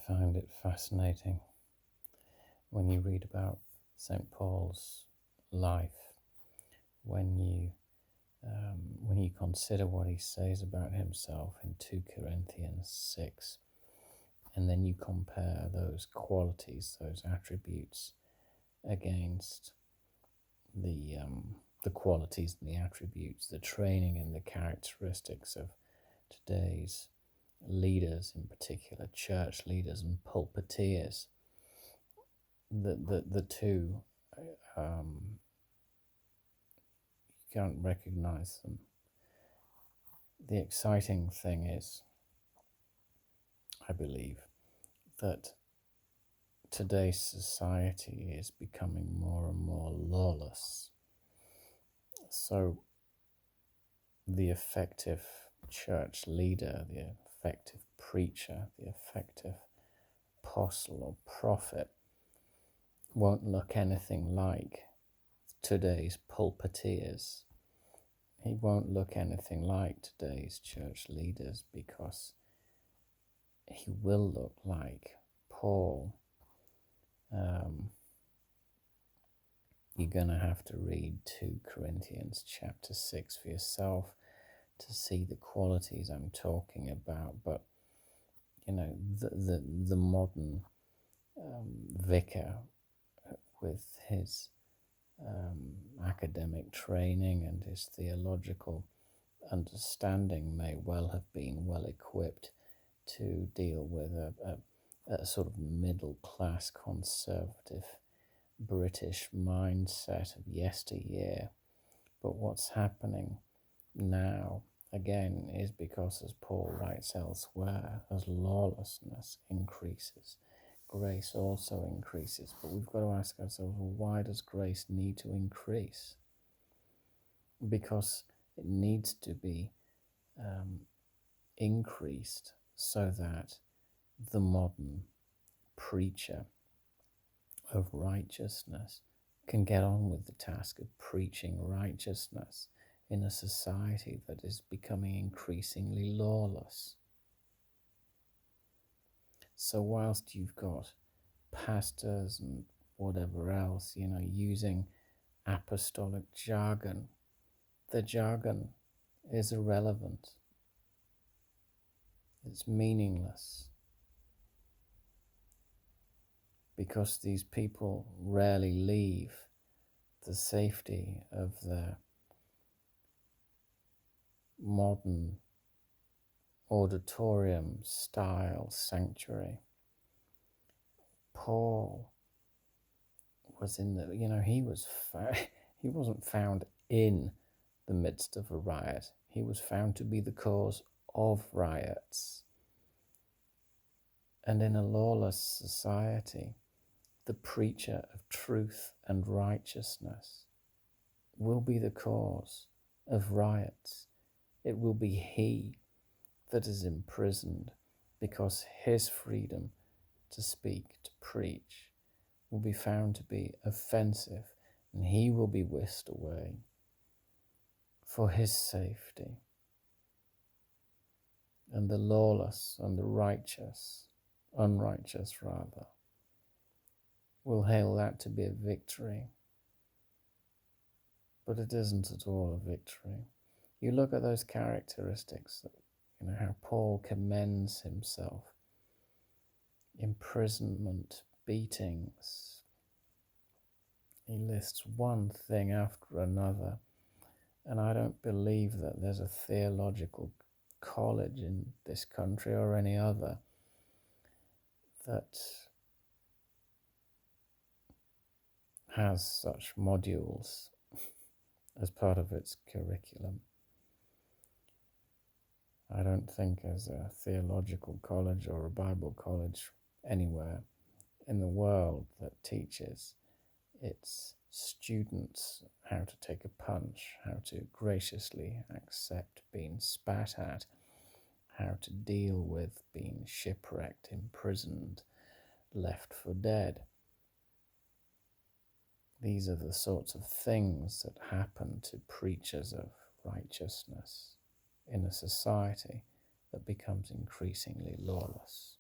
find it fascinating when you read about St. Paul's life, when you consider what he says about himself in 2 Corinthians 6, and then you compare those qualities, those attributes, against the qualities and the attributes, the training and the characteristics of today's leaders, in particular church leaders and pulpiteers. The two, you can't recognize them. The exciting thing is, I believe, that today's society is becoming more and more lawless. So the effective church leader, the effective preacher, the effective apostle or prophet won't look anything like today's pulpiteers. He won't look anything like today's church leaders, because he will look like Paul. You're going to have to read 2 Corinthians chapter 6 for yourself to see the qualities I'm talking about. But, the modern vicar with his academic training and his theological understanding may well have been well equipped to deal with a sort of middle-class conservative British mindset of yesteryear. But what's happening now, again, is because, as Paul writes elsewhere, as lawlessness increases, grace also increases. But we've got to ask ourselves, well, why does grace need to increase? Because it needs to be increased so that the modern preacher of righteousness can get on with the task of preaching righteousness in a society that is becoming increasingly lawless. So whilst you've got pastors and whatever else, using apostolic jargon, the jargon is irrelevant. It's meaningless, because these people rarely leave the safety of their modern auditorium style sanctuary. Paul was in he wasn't found in the midst of a riot. He was found to be the cause of riots. And in a lawless society, the preacher of truth and righteousness will be the cause of riots. It will be he that is imprisoned, because his freedom to speak, to preach, will be found to be offensive, and he will be whisked away for his safety. And the lawless and the unrighteous rather, will hail that to be a victory. But it isn't at all a victory. You look at those characteristics, how Paul commends himself: imprisonment, beatings. He lists one thing after another, and I don't believe that there's a theological college in this country or any other that has such modules as part of its curriculum. I don't think there's a theological college or a Bible college anywhere in the world that teaches its students how to take a punch, how to graciously accept being spat at, how to deal with being shipwrecked, imprisoned, left for dead. These are the sorts of things that happen to preachers of righteousness in a society that becomes increasingly lawless.